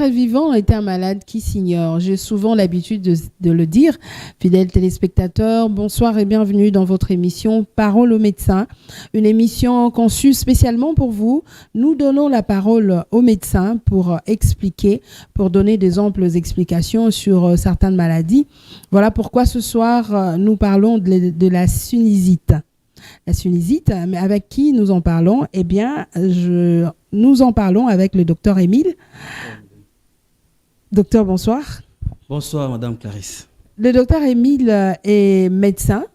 être vivant est un malade qui s'ignore. J'ai souvent l'habitude de le dire. Fidèles téléspectateurs, bonsoir et bienvenue dans votre émission Parole aux médecins. Une émission conçue spécialement pour vous. Nous donnons la parole aux médecins pour expliquer, pour donner des amples explications sur certaines maladies. Voilà pourquoi ce soir, nous parlons de la sinusite. La sinusite, mais avec qui nous en parlons? Eh bien, nous en parlons avec le docteur Émile. Docteur, bonsoir. Bonsoir, Madame Clarisse. Le docteur Émile est médecin.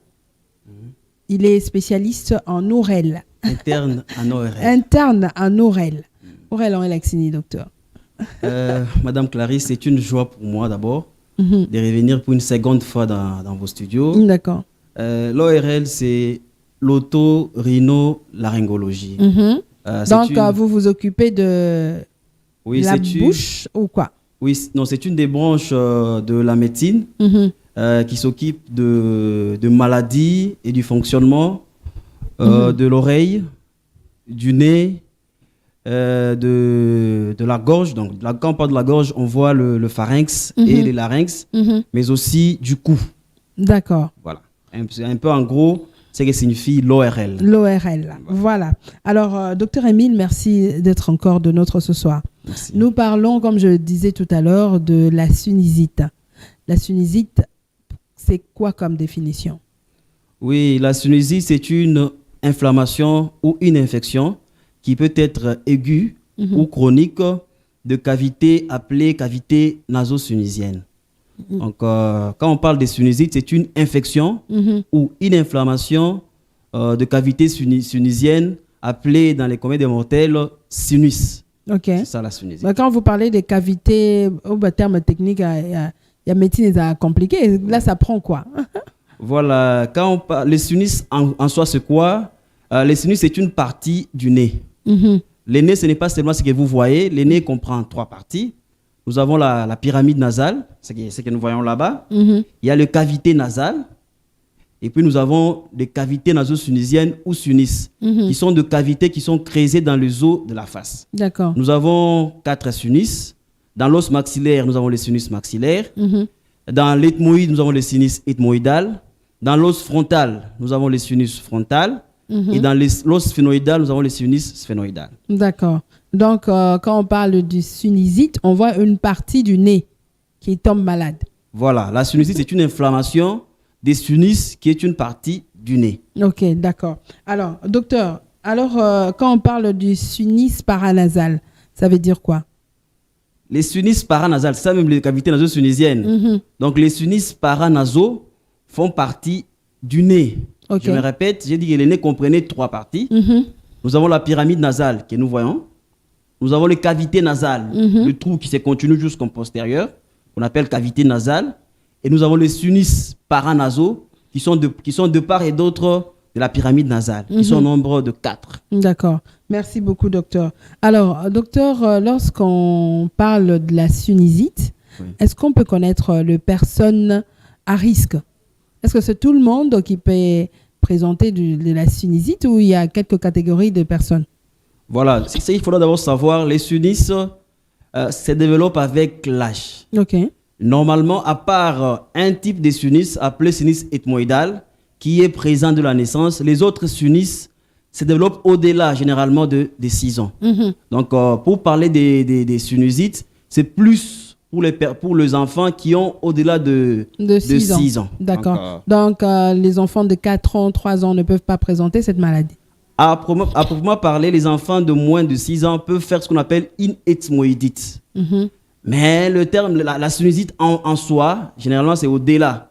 Il est spécialiste en ORL. Interne en ORL. Interne en ORL. ORL en Elaxini, docteur. Madame Clarisse, c'est une joie pour moi d'abord de revenir pour une seconde fois dans vos studios. D'accord. L'ORL, c'est l'otorhinolaryngologie. Donc, vous vous occupez de la bouche ou quoi? Oui, non, c'est une des branches de la médecine qui s'occupe de maladies et du fonctionnement de l'oreille, du nez, de la gorge. Donc, quand on parle de la gorge, on voit le pharynx et les larynx, mais aussi du cou. D'accord. Voilà. C'est un peu en gros ce que signifie l'ORL. L'ORL, voilà. Alors, docteur Émile, merci d'être encore de nôtre ce soir. Merci. Nous parlons, comme je le disais tout à l'heure, de la sinusite. La sinusite, c'est quoi comme définition? Oui, la sinusite, c'est une inflammation ou une infection qui peut être aiguë ou chronique de cavité appelée cavité naso-sinusienne. Donc, quand on parle de sinusite, c'est une infection ou une inflammation de cavité sinusienne appelée dans les communs des mortels sinus. Ok. C'est ça la sinusite. Quand vous parlez des cavités, au terme technique, il y a médecine compliqué. Là, ça prend quoi? Voilà. Quand on parle, les sinus en soi, c'est quoi? Les sinus, c'est une partie du nez. Le nez, ce n'est pas seulement ce que vous voyez. Le nez comprend 3 parties. Nous avons la pyramide nasale, ce que nous voyons là-bas. Il y a le cavité nasale. Et puis nous avons les cavités naso-sinusiennes ou sinus, qui sont de cavités qui sont creusées dans les os de la face. D'accord. Nous avons 4 sinus. Dans l'os maxillaire, nous avons les sinus maxillaires. Dans l'ethmoïde, nous avons les sinus ethmoïdal. Dans l'os frontal, nous avons les sinus frontal. Et dans l'os sphénoïdal, nous avons les sinus sphénoïdal. D'accord. Donc, quand on parle du sinusite, on voit une partie du nez qui tombe malade. Voilà. La sinusite, c'est une inflammation des sinus qui est une partie du nez. Ok, d'accord. Alors, docteur, quand on parle du sinus paranasal, ça veut dire quoi? Les sinus paranasales, c'est ça même les cavités naso-sinusiennes. Donc, les sinus paranasaux font partie du nez. Okay. Je me répète, j'ai dit que le nez comprenait 3 parties. Nous avons la pyramide nasale que nous voyons. Nous avons les cavités nasales, le trou qui se continue jusqu'en postérieur, qu'on appelle cavité nasale. Et nous avons les sinus paranasaux qui sont de part et d'autre de la pyramide nasale, qui sont au nombre de 4. D'accord. Merci beaucoup, docteur. Alors, docteur, lorsqu'on parle de la sinusite, est-ce qu'on peut connaître les personnes à risque? Est-ce que c'est tout le monde qui peut présenter de la sinusite ou il y a quelques catégories de personnes? Voilà. Il faudra d'abord savoir, les sinus se développent avec l'âge. Ok. Normalement, à part un type de sinus appelé sinus ethmoïdal, qui est présent de la naissance, les autres sinus se développent au-delà, généralement, de 6 ans. Donc, pour parler des sinusites, c'est plus pour les enfants qui ont au-delà de 6 ans. D'accord. Donc, les enfants de 4 ans, 3 ans ne peuvent pas présenter cette maladie. À proprement parler, les enfants de moins de 6 ans peuvent faire ce qu'on appelle une ethmoïdite. Mais le terme, la sinusite en soi, généralement, c'est au-delà.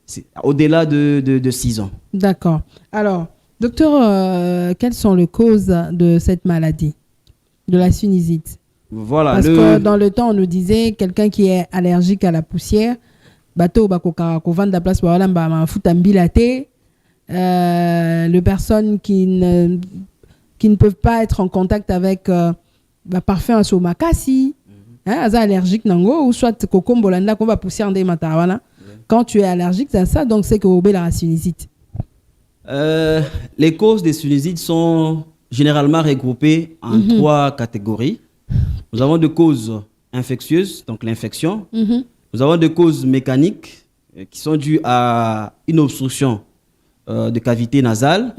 C'est au-delà de 6 ans. D'accord. Alors, docteur, quelles sont les causes de cette maladie, de la sinusite? Voilà. Parce que dans le temps, on nous disait quelqu'un qui est allergique à la poussière, bateau vendre la place les personnes qui ne peuvent pas être en contact avec parfum à somakasi, allergique nango ou soit kokombolanda qu'on va pousser en dématawana. Quand tu es allergique à ça, donc c'est que vous avez la sinusite. Les causes des sinusites sont généralement regroupées en 3 catégories. Nous avons des causes infectieuses, donc l'infection. Nous avons des causes mécaniques qui sont dues à une obstruction de cavité nasale.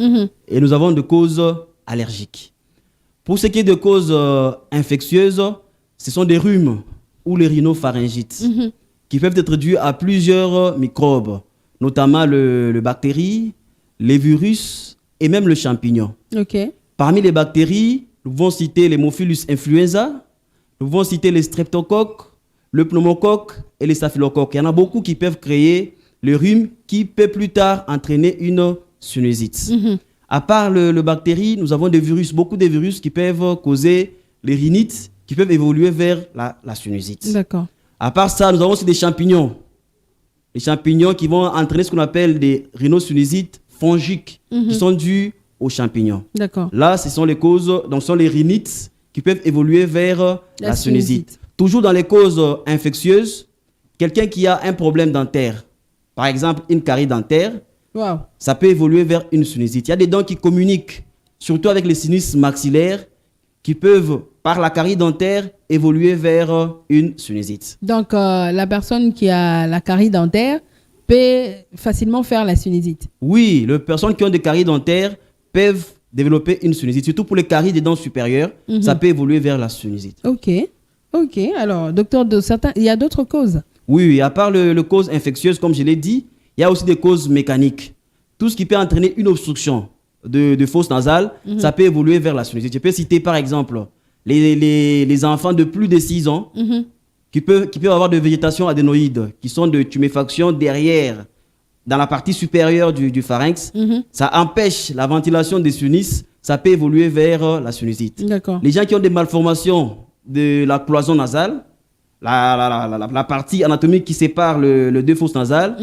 Et nous avons des causes allergiques. Pour ce qui est de causes infectieuses, ce sont des rhumes ou les rhinopharyngites qui peuvent être dus à plusieurs microbes, notamment les bactéries, les virus et même le champignon. Parmi les bactéries, nous pouvons citer l'Haemophilus influenza, nous pouvons citer les streptocoques, le pneumocoque et les staphylocoques. Il y en a beaucoup qui peuvent créer le rhume qui peut plus tard entraîner une sinusite. À part le bactérie, nous avons des virus, beaucoup de virus qui peuvent causer les rhinites, qui peuvent évoluer vers la sinusite. D'accord. À part ça, nous avons aussi des champignons. Les champignons qui vont entraîner ce qu'on appelle des rhinosinusites fongiques, qui sont dus aux champignons. D'accord. Là, ce sont les causes, donc ce sont les rhinites qui peuvent évoluer vers la sinusite. Toujours dans les causes infectieuses, quelqu'un qui a un problème dentaire, par exemple une carie dentaire, ça peut évoluer vers une sinusite. Il y a des dents qui communiquent, surtout avec les sinus maxillaires, qui peuvent, par la carie dentaire, évoluer vers une sinusite. Donc, la personne qui a la carie dentaire peut facilement faire la sinusite. Oui, les personnes qui ont des caries dentaires peuvent développer une sinusite, surtout pour les caries des dents supérieures, ça peut évoluer vers la sinusite. Ok. Alors, docteur, il y a d'autres causes? Oui, à part le cause infectieuse, comme je l'ai dit, il y a aussi des causes mécaniques. Tout ce qui peut entraîner une obstruction de fosse nasale, ça peut évoluer vers la sinusite. Je peux citer par exemple les enfants de plus de 6 ans qui peuvent avoir de végétation adénoïde, qui sont de tuméfaction derrière, dans la partie supérieure du pharynx. Ça empêche la ventilation des sinus, ça peut évoluer vers la sinusite. Les gens qui ont des malformations de la cloison nasale, la partie anatomique qui sépare les deux fosses nasales,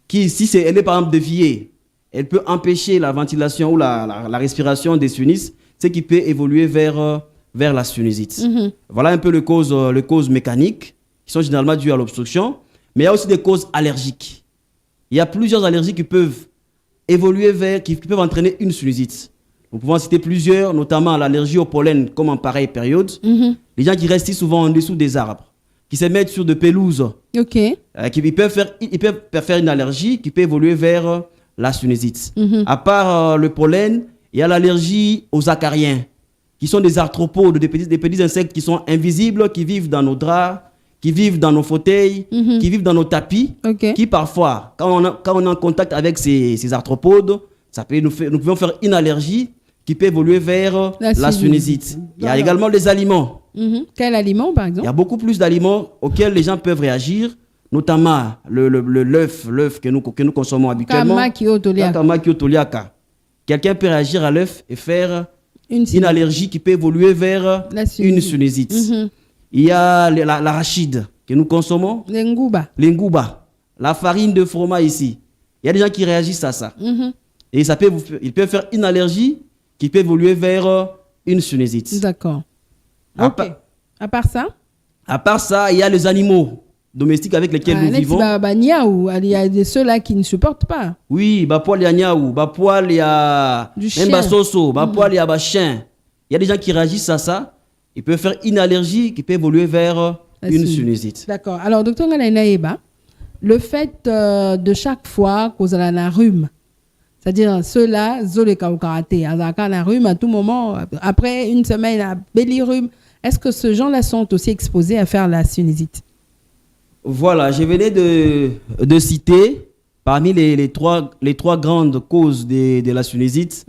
qui, si elle est par exemple déviée, elle peut empêcher la ventilation ou la respiration des sinus, ce qui peut évoluer vers la sinusite. Voilà un peu les causes mécaniques qui sont généralement dues à l'obstruction, mais il y a aussi des causes allergiques. Il y a plusieurs allergies qui peuvent évoluer qui peuvent entraîner une sinusite. Nous pouvons citer plusieurs, notamment l'allergie au pollen, comme en pareille période. Les gens qui restent souvent en dessous des arbres, qui se mettent sur de pelouses, ils peuvent faire une allergie qui peut évoluer vers la sinusite. À part le pollen, il y a l'allergie aux acariens, qui sont des arthropodes, des petits insectes qui sont invisibles, qui vivent dans nos draps, qui vivent dans nos fauteuils, qui vivent dans nos tapis, qui parfois, quand on est en contact avec ces arthropodes, nous pouvons faire une allergie qui peut évoluer vers la sinusite. Il y a également les aliments. Quel aliment, par exemple? Il y a beaucoup plus d'aliments auxquels les gens peuvent réagir, notamment l'œuf que nous consommons habituellement. Kamakio-toliaka. Quelqu'un peut réagir à l'œuf et faire une allergie qui peut évoluer vers une sinusite. Il y a l'arachide que nous consommons. L'ingouba. La farine de fromage ici. Il y a des gens qui réagissent à ça. Et ils peuvent faire une allergie qui peut évoluer vers une sinusite. D'accord. À part ça? À part ça, il y a les animaux domestiques avec lesquels nous vivons. Il y a ceux-là qui ne supportent pas. Oui, il y a niaou, il y a même basoso, il y a chien. Il y a des gens qui réagissent à ça. Ils peuvent faire une allergie qui peut évoluer vers une sinusite. D'accord. Alors, docteur Ngalainaeba, le fait de chaque fois qu'on a un rhume, c'est-à-dire ceux-là, un rhume à tout moment, après une semaine, un rhume, est-ce que ces gens-là sont aussi exposés à faire la sinusite? Voilà, je venais de citer parmi les trois grandes causes de la sinusite,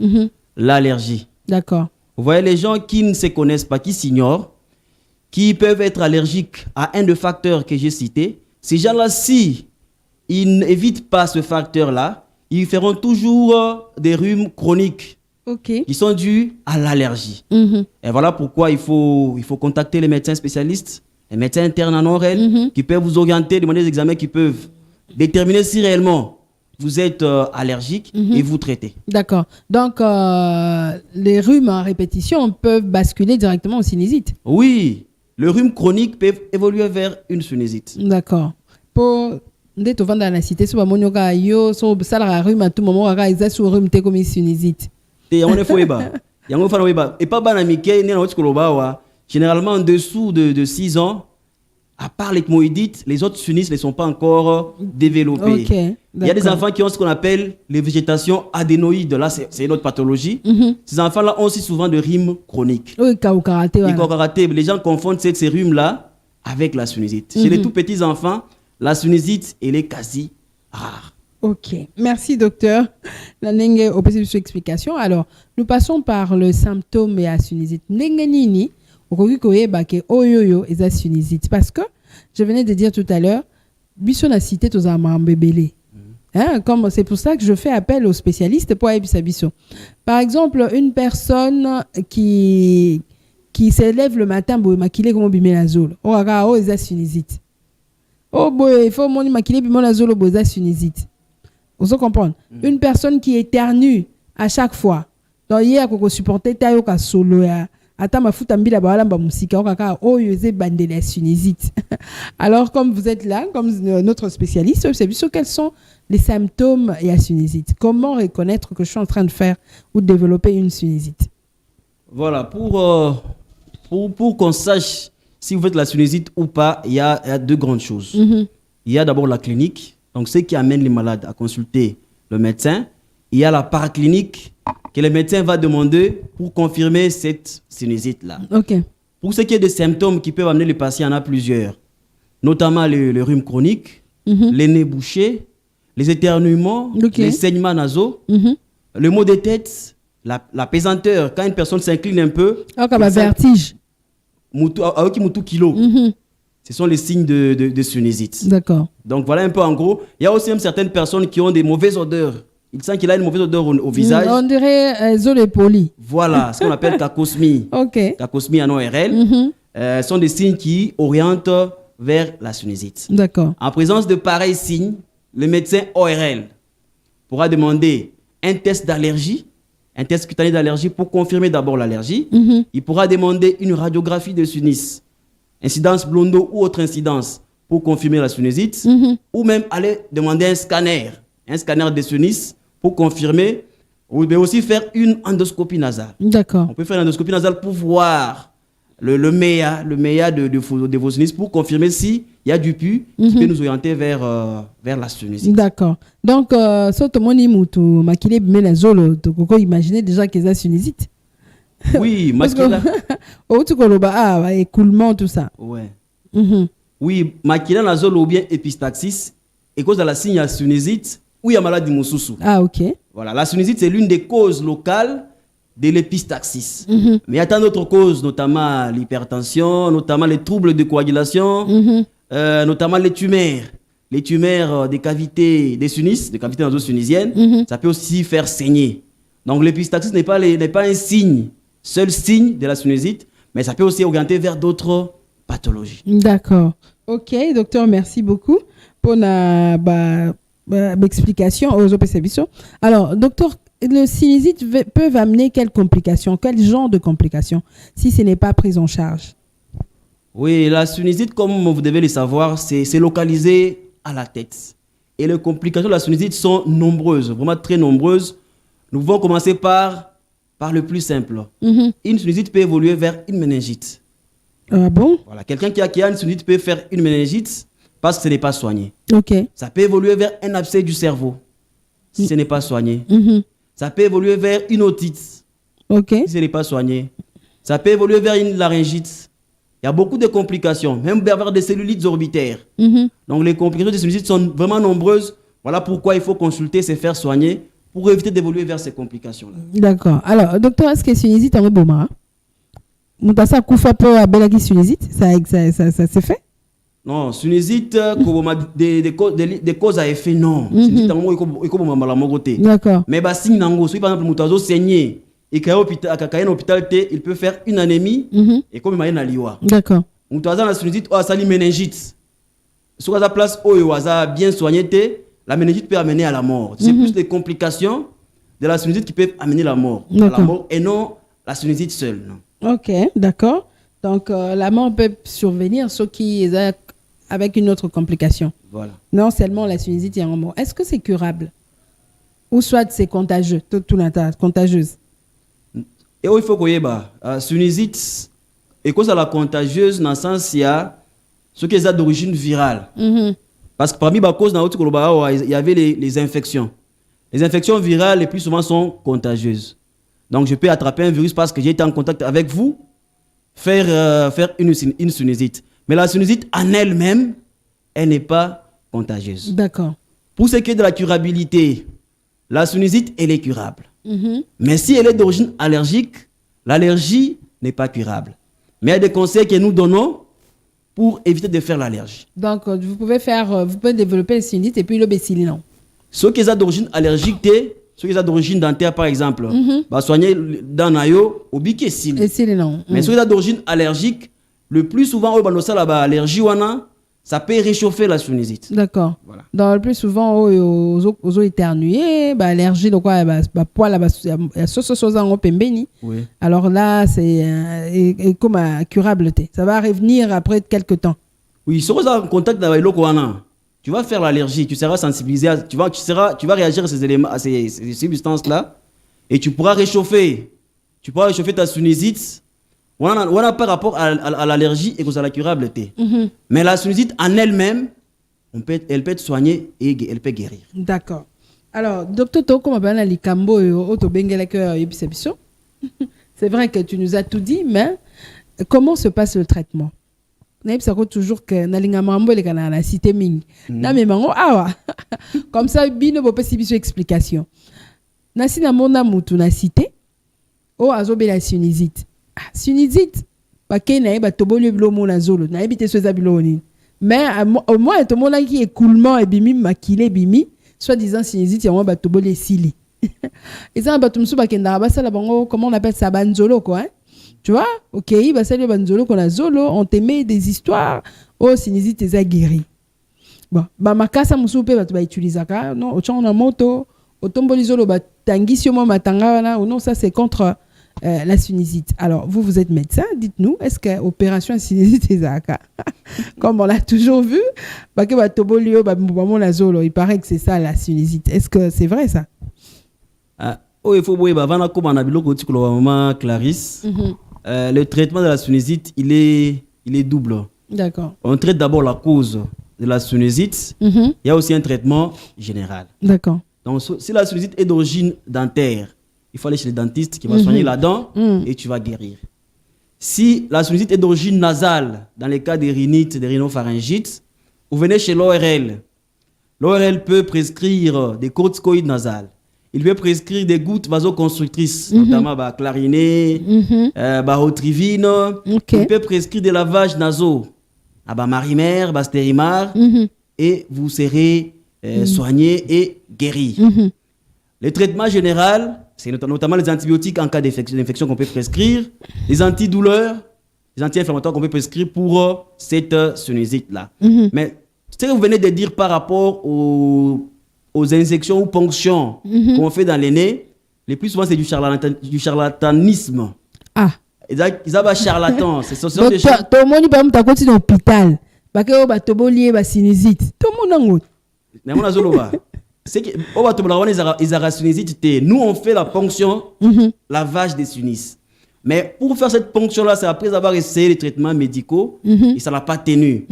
l'allergie. D'accord. Vous voyez, les gens qui ne se connaissent pas, qui s'ignorent, qui peuvent être allergiques à un des facteurs que j'ai cités, ces gens-là, si ils n'évitent pas ce facteur-là, ils feront toujours des rhumes chroniques qui sont dus à l'allergie. Et voilà pourquoi il faut contacter les médecins spécialistes, les médecins internes en ORL, qui peuvent vous orienter, demander des examens qui peuvent déterminer si réellement vous êtes allergique et vous traiter. D'accord. Donc, les rhumes en répétition peuvent basculer directement aux sinusites. Oui, le rhume chronique peut évoluer vers une sinusite. D'accord. Pour dès que tu vas dans la cité, si tu as un rhume à tout moment, tu as un rhume comme une sinusite. Généralement, en dessous de 6 ans, à part l'ethmoïdite, les autres sinus ne sont pas encore développés. Okay, il y a des enfants qui ont ce qu'on appelle les végétations adénoïdes. Là, c'est une autre pathologie. Ces enfants-là ont aussi souvent de rhumes chroniques. Oui, karaté. Les gens confondent ces rhumes-là avec la sinusite. Chez les tout petits enfants, la sinusite, elle est quasi rare. Ok, merci docteur. Nanenge au possible explication. Alors, nous passons par le symptôme et la sinusite. Nengenini, parce que je venais de dire tout à l'heure, biso na cité aux amambébélé. Comme c'est pour ça que je fais appel aux spécialistes pour aider biso. Par exemple, une personne qui s'élève le matin pour maquiller comme bimelazole. Oh aga oh eza sinusite. Oh boy, il faut mon maquiller bimelazole pour eza sinusite. Vous comprenez? Une personne qui éternue à chaque fois. Donc hier qu'on supportait tayo ka solo ya ata mafuta mbila balamba musika okaka oyo ze bandele sinusite. Alors comme vous êtes là comme notre spécialiste, c'est sûr quels sont les symptômes et la sinusite. Comment reconnaître que je suis en train de faire ou de développer une sinusite? Voilà, pour qu'on sache si vous faites la sinusite ou pas, il y a deux grandes choses. Il y a d'abord la clinique, donc ce qui amène les malades à consulter le médecin. Il y a la paraclinique que le médecin va demander pour confirmer cette sinusite-là. Okay. Pour ce qui est des symptômes qui peuvent amener les patients, il y en a plusieurs, notamment le rhume chronique, les nez bouchés, les éternuements, les saignements nasaux, le maux de tête, la pesanteur. Quand une personne s'incline un peu, comme un vertige. Ce sont les signes de sinusite. D'accord. Donc voilà un peu en gros. Il y a aussi même certaines personnes qui ont des mauvaises odeurs. Il sent qu'il a une mauvaise odeur au visage. On dirait zone poli. Voilà, ce qu'on appelle cacosmie. Ok. Cacosmie en ORL. Sont des signes qui orientent vers la sinusite. D'accord. En présence de pareils signes, le médecin ORL pourra demander un test d'allergie, un test cutané d'allergie pour confirmer d'abord l'allergie. Il pourra demander une radiographie de sinus, incidence Blondo ou autre incidence pour confirmer la sinusite, ou même aller demander un scanner de sinus pour confirmer, ou aussi faire une endoscopie nasale. D'accord. On peut faire une endoscopie nasale pour voir le MEA de vos sinus pour confirmer s'il y a du pus qui peut nous orienter vers la sinusite. D'accord. Donc, si tout le monde est maquillé, mais la zone, tu peux imaginer déjà qu'il y a la sinusite. Oui, maquillage. Écoulement, tout ça. Ouais. Oui, maquillage nasal ou bien épistaxis, et cause de la signe à sinusite ou il y a maladie moussoussou. Ah, ok. Voilà, la sinusite, c'est l'une des causes locales de l'épistaxis. Mais il y a tant d'autres causes, notamment l'hypertension, notamment les troubles de coagulation, notamment les tumeurs des cavités des sinus, des cavités naso-sinusiennes. Ça peut aussi faire saigner. Donc l'épistaxis n'est pas un signe, seul signe de la sinusite, mais ça peut aussi orienter vers d'autres pathologies. D'accord. Ok, docteur, merci beaucoup pour l'explication aux OPCBISO. Alors, docteur, le sinusite peut amener quelles complications, quel genre de complications, si ce n'est pas pris en charge? Oui, la sinusite, comme vous devez le savoir, c'est localisé à la tête. Et les complications de la sinusite sont nombreuses, vraiment très nombreuses. Nous pouvons commencer par le plus simple. Une sinusite peut évoluer vers une méningite. Ah bon? Voilà, quelqu'un qui a une sinusite peut faire une méningite parce que ce n'est pas soigné. Ok. Ça peut évoluer vers un abcès du cerveau si ce n'est pas soigné. Ça peut évoluer vers une otite si ce n'est pas soigné. Ça peut évoluer vers une laryngite. Il y a beaucoup de complications, même vers des cellulites orbitaires. Donc les complications de sinusite sont vraiment nombreuses. Voilà pourquoi il faut consulter, se faire soigner pour éviter d'évoluer vers ces complications-là. D'accord. Alors, docteur, est-ce que sinusite en est bon? Moutassa Koufa peut avoir la sinusite? Ça c'est fait? Non, sinusite, des causes à effet, non. Sinusite, d'accord. Mais par exemple, Moutazo saigné et qu'il y a un hôpital, il peut faire une anémie et comme il y a une liwa. D'accord. Moutazo la sinusite, ça une méningite. Sur la place où il a bien soigné, la méningite peut amener à la mort. C'est plus les complications de la sinusite qui peuvent amener à la mort et non la sinusite seule. Non. Ok, d'accord. Donc, la mort peut survenir, sauf qui est avec une autre complication. Voilà. Non seulement la sinusite est en mort. Est-ce que c'est curable? Ou soit c'est contagieux, tout contagieuse? Et il faut que la sinusite, et cause à la contagieuse, dans le sens, il y a Ce qui est d'origine virale. Parce que parmi les causes, il y avait les infections. Les infections virales, les plus souvent, sont contagieuses. Donc, je peux attraper un virus parce que j'ai été en contact avec vous, faire une sinusite. Mais la sinusite, en elle-même, elle n'est pas contagieuse. D'accord. Pour ce qui est de la curabilité, la sinusite, elle est curable. Mais si elle est d'origine allergique, l'allergie n'est pas curable. Mais il y a des conseils que nous donnons pour éviter de faire l'allergie. Donc, vous pouvez développer une sinusite et puis le bécilli, non? Ceux qui sont d'origine allergique, ceux qui sont d'origine dentaire, par exemple, soigner dans nayo, au biquet sil. Mais ceux qui sont d'origine allergique, le plus souvent, l'allergie, ça peut réchauffer la sinusite. D'accord. Voilà. Donc, le plus souvent, aux éternués, allergie, donc quoi, poil, oui. Alors là, c'est comme curable. Ça va revenir après quelques temps. Oui, si vous êtes en contact avec l'eau, tu vas faire l'allergie, tu seras sensibilisé, tu vas réagir à ces éléments, à ces substances-là, et tu pourras réchauffer. Tu pourras réchauffer ta sinusite. On a par rapport à l'allergie et à la curabilité. Mais la sinusite en elle-même, elle peut être soignée et elle peut guérir. D'accord. Alors, docteur Toko, c'est vrai que tu nous as tout dit, mais comment se passe le traitement? Toujours que la cité ming. Comme ça, bino bo possible explication. Nasi na mona mutu na cité. O azobe la sinusite. Sinusite, bakena ba tobolo blomo na zolo. Na ebite so zabiloni. Mais au moins tout le monde qui écoulement et bimi makile bimi, soit disant sinusite ya ba tobolo sili. Et ça ba tumsu bakenda ba sala bango, comment on appelle ça, banzolo quoi, hein? Tu vois, ok, bah ça le banzolo qu'on a zolo, on te met des histoires, oh sinusite est guéri. Bon, bah makasa musu pe ba utiliser ka, non, au na moto, au tomboli zolo ba tangisio mo matanga na, ou non, ça c'est contre la sinusite. Alors, vous êtes médecin, dites-nous, est-ce que opération sinusite est zaka? Comme on l'a toujours vu, bah que ba tobolio ba mbamo na zolo, il paraît que c'est ça la sinusite. Est-ce que c'est vrai ça? Oh, il faut voir bah vana comme on a biloko tikolo maman Clarisse. Le traitement de la sinusite, il est double. D'accord. On traite d'abord la cause de la sinusite. Il y a aussi un traitement général. D'accord. Donc, si la sinusite est d'origine dentaire, il faut aller chez le dentiste qui va soigner la dent et tu vas guérir. Si la sinusite est d'origine nasale, dans les cas des rhinites, des rhinopharyngites, vous venez chez l'ORL. L'ORL peut prescrire des corticoïdes nasales. Il peut prescrire des gouttes vasoconstrictrices, notamment clarinet, rotrivine. Il peut prescrire des lavages nasaux, Marimer, Stérimar, et vous serez soigné et guéri. Le traitement général, c'est notamment les antibiotiques en cas d'infection qu'on peut prescrire, les antidouleurs, les anti-inflammatoires qu'on peut prescrire pour cette sinusite-là. Mais ce que vous venez de dire par rapport aux injections ou ponctions qu'on fait dans les nez, les plus souvent c'est du charlatanisme. Ah. Ils ont charlatan. C'est tout le monde peut me continuer dans l'hôpital. Parce que ba tobolier ba sinusite. Tout le monde mais mon azoloba. C'est que ils ont sinusite. Nous on fait la ponction, lavage des sinus. Mais pour faire cette ponction-là, c'est après avoir essayé les traitements médicaux et ça n'a pas tenu.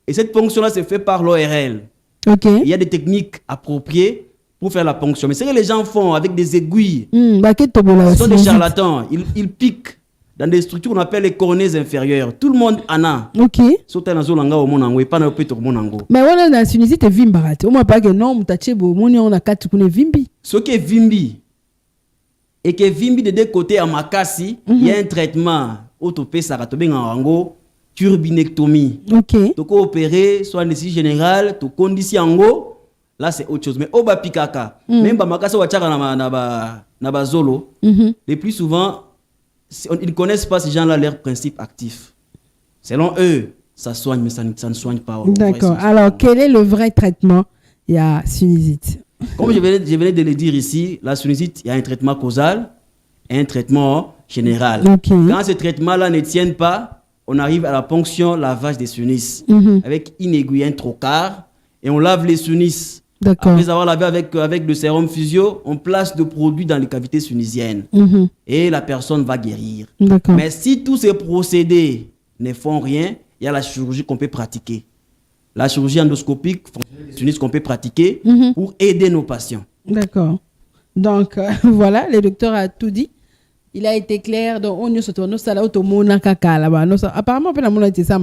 Et cette ponction-là, c'est fait par l'ORL. Okay. Il y a des techniques appropriées pour faire la ponction. Mais ce que les gens font avec des aiguilles, ce sont des charlatans. Ils piquent dans des structures qu'on appelle les coronées inférieures. Tout le monde en a. Ok. Mais on a la sinusite vimbarat. On m'a pas que non, on a quatre vimbi. Ce qui est vimbi, et que vimbi de deux côtés à Makassi, il y a un traitement autopé saratoben en rango. Turbinectomie. Ok. Tu peux opérer, soit anesthésie générale, tu conditions, là c'est autre chose. Mais au bas pikaka, même si makasa wachaka na ba zolo, les plus souvent, ils ne connaissent pas ces gens-là leur principe actif. Selon eux, ça soigne, mais ça ne soigne pas. D'accord. Alors, quel est le vrai traitement? Il y a sinusite. Comme je venais de le dire ici, la sinusite, il y a un traitement causal et un traitement général. Okay. Quand ce traitement-là ne tient pas, on arrive à la ponction, lavage des sinus avec une aiguille, un trocard, et on lave les sinus. Après avoir lavé avec le sérum physio, on place de produits dans les cavités sinusiennes et la personne va guérir. Mais si tous ces procédés ne font rien, il y a la chirurgie qu'on peut pratiquer. La chirurgie endoscopique, les sinus qu'on peut pratiquer pour aider nos patients. D'accord. Donc, voilà, le docteur a tout dit. Il a été clair. Donc, on y se tourne, apparemment, on a été ça,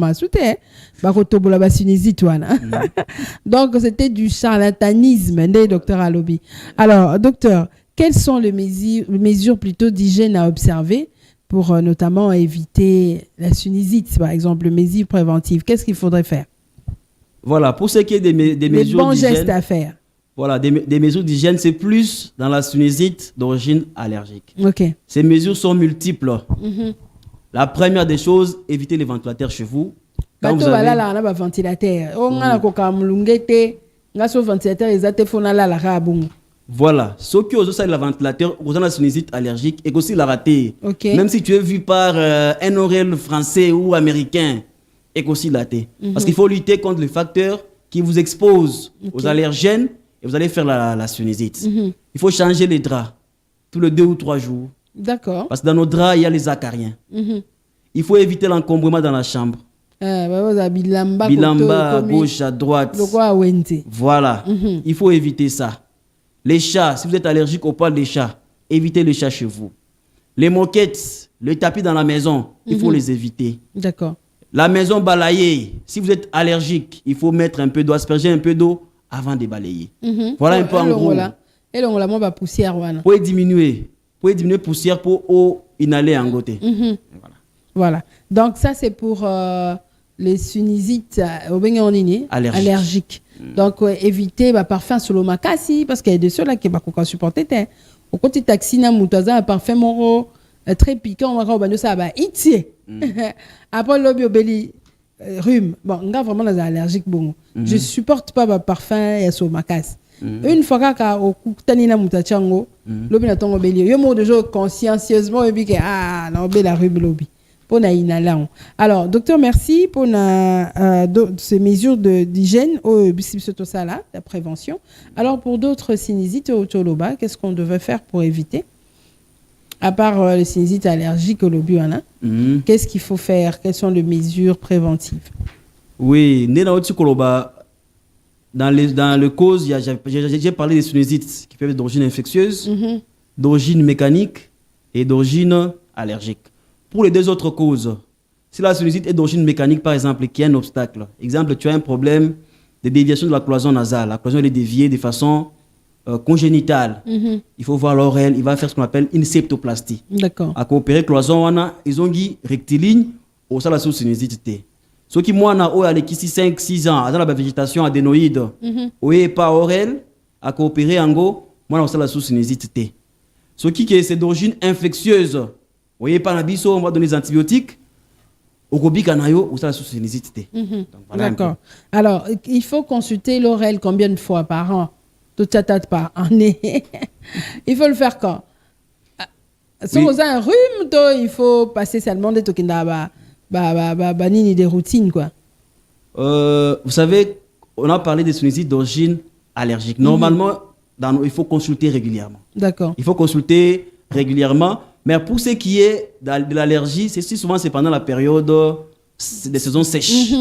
donc, c'était du charlatanisme, docteur Alobi. Alors, docteur, quelles sont les mesures plutôt d'hygiène à observer pour notamment éviter la sinusite, par exemple, les mesures préventives? Qu'est-ce qu'il faudrait faire? Voilà, pour ce qui est des mesures bons d'hygiène, gestes à faire. Voilà, des mesures d'hygiène, c'est plus dans la sinusite d'origine allergique. Ok. Ces mesures sont multiples. La première des choses, évitez les ventilateurs chez vous. Quand vous avez... Voilà, ceux qui osent le ventilateur, vous avez la sinusite allergique et aussi la rater. Okay. Même si tu es vu par un oreille français ou américain, et aussi la thé. Parce qu'il faut lutter contre les facteurs qui vous exposent aux allergènes et vous allez faire la sinusite. Il faut changer les draps tous les 2 ou 3 jours. D'accord. Parce que dans nos draps, il y a les acariens. Il faut éviter l'encombrement dans la chambre. Bilamba à gauche, à droite. Voilà. Il faut éviter ça. Les chats, si vous êtes allergique au poil des chats, évitez les chats chez vous. Les moquettes, les tapis dans la maison, il faut les éviter. D'accord. La maison balayée, si vous êtes allergique, il faut mettre un peu d'eau, asperger un peu d'eau avant de balayer. Voilà un peu en gros. Et on la poussière. Pour diminuer la poussière pour eau inhaler en côté. Voilà. Donc ça c'est pour les sinusites allergiques. Donc éviter parfum sur le makasi parce qu'il y a des ceux-là qui ne supporter. Au côté taxi na mutaza un parfum moro très piquant, on va ça va itier. Après l'obé obéli rhume. Bon, on a vraiment des allergiques bon. Je supporte pas le parfum et sur ma casse. Une fois que au kutanina mutachango, l'obé na tongo obéli. Yo mo de jour consciencieusement et que non obé la rhume l'obé. Pour na inhalant. Alors, docteur, merci pour ces mesures d'hygiène au ça là, la prévention. Alors pour d'autres sinusites au toloba, qu'est-ce qu'on devait faire pour éviter? À part les sinusites allergiques au lobbyana, qu'est-ce qu'il faut faire? Quelles sont les mesures préventives? Oui, dans le cause, j'ai parlé des sinusites qui peuvent être d'origine infectieuse, d'origine mécanique et d'origine allergique. Pour les 2 autres causes, si la sinusite est d'origine mécanique, par exemple, qui est un obstacle, exemple, tu as un problème de déviation de la cloison nasale, la cloison est déviée de façon congénitale. Il faut voir l'oreille, il va faire ce qu'on appelle une septoplastie. D'accord. À coopérer cloison, ils ont dit rectiligne au sein de la sinusite. Ceux qui moi on a 5-6 ans dans la végétation adénoïde, ou pas oreille, à coopérer en go, moi on a la sinusite. Ceux qui c'est d'origine infectieuse, vous voyez pas la on va donner des antibiotiques. Au Gobi Kanayo, ou ça la sinusite. D'accord. Alors, il faut consulter l'oreille combien de fois par an? Tout ça par année. Il faut le faire quand? Si vous avez un rhume, il faut passer seulement des trucs des routines quoi. Vous savez, on a parlé des sinusites d'origine allergique. Normalement, il faut consulter régulièrement. D'accord. Il faut consulter régulièrement. Mais pour ce qui est de l'allergie, souvent c'est pendant la période des saisons sèches.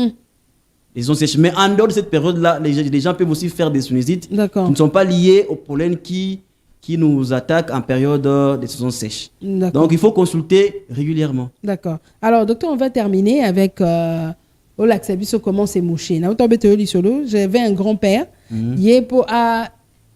Les saisons sèches. Mais en dehors de cette période-là, les gens peuvent aussi faire des sinusites qui ne sont pas liées au pollen qui nous attaque en période des saisons sèches. Donc il faut consulter régulièrement. D'accord. Alors docteur, on va terminer avec comment c'est mouché. J'avais un grand-père qui est pour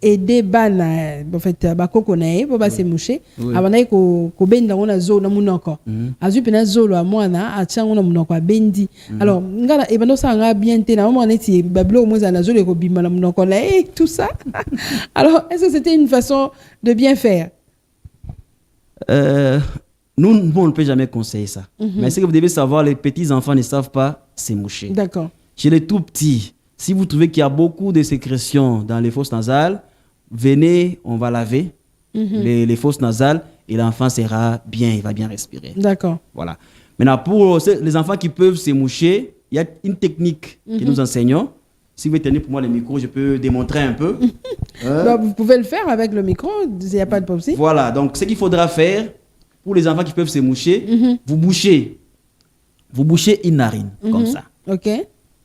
aider bana en fait bakoko na pour se moucher abana ko benda ona zo na munoko azu pena zo lo mwana atchanga na munoko bendi alors ngala e bando sa nga bien te na mo neti bablo mo za na zo le ko bima na munoko là et tout ça. Alors est-ce que c'était une façon de bien faire? Nous on ne peut jamais conseiller ça. Mais ce que vous devez savoir, les petits enfants ne savent pas se moucher. D'accord. Chez les tout petits, si vous trouvez qu'il y a beaucoup de sécrétions dans les fosses nasales, venez, on va laver les fosses nasales et l'enfant sera bien, il va bien respirer. D'accord. Voilà. Maintenant, pour les enfants qui peuvent se moucher, il y a une technique que nous enseignons. Si vous tenez pour moi le micro, je peux démontrer un peu. Vous pouvez le faire avec le micro, il n'y a pas de problème. Voilà, donc ce qu'il faudra faire pour les enfants qui peuvent se moucher, vous bouchez une narine, comme ça. Ok.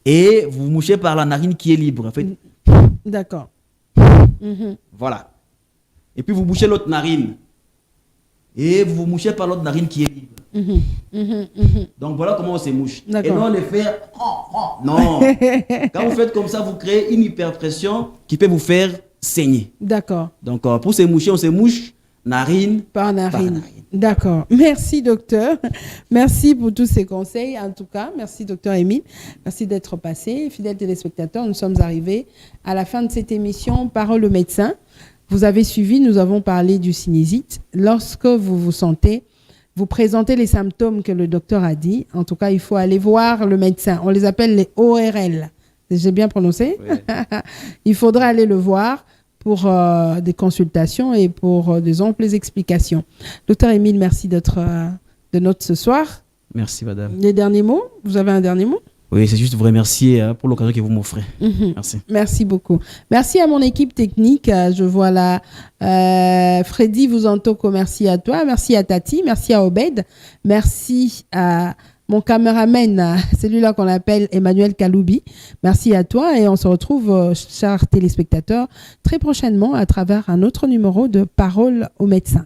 Et vous mouchez par la narine qui est libre. En fait. D'accord. Voilà. Et puis vous bouchez l'autre narine. Et vous mouchez par l'autre narine qui est libre. Donc voilà comment on se mouche. Et non les faire. Non. Quand vous faites comme ça, vous créez une hyperpression qui peut vous faire saigner. D'accord. Donc pour se moucher, on se mouche narine par narine. D'accord. Merci, docteur. Merci pour tous ces conseils. En tout cas, merci, docteur Émile. Merci d'être passé. Fidèles téléspectateurs, nous sommes arrivés à la fin de cette émission Parole au médecin. Vous avez suivi, nous avons parlé du sinusite. Lorsque vous vous sentez, vous présentez les symptômes que le docteur a dit. En tout cas, il faut aller voir le médecin. On les appelle les ORL. J'ai bien prononcé? Oui. Il faudra aller le voir pour des consultations et pour des amples explications. Docteur Émile, merci d'être de notre ce soir. Merci, madame. Les derniers mots? Vous avez un dernier mot? Oui, c'est juste vous remercier pour l'occasion que vous m'offrez. Merci. Merci beaucoup. Merci à mon équipe technique. Je vois là Freddy Vouzantoko, merci à toi. Merci à Tati. Merci à Obed. Merci à mon caméraman, celui-là qu'on appelle Emmanuel Kaloubi. Merci à toi et on se retrouve, chers téléspectateurs, très prochainement à travers un autre numéro de Parole aux médecins.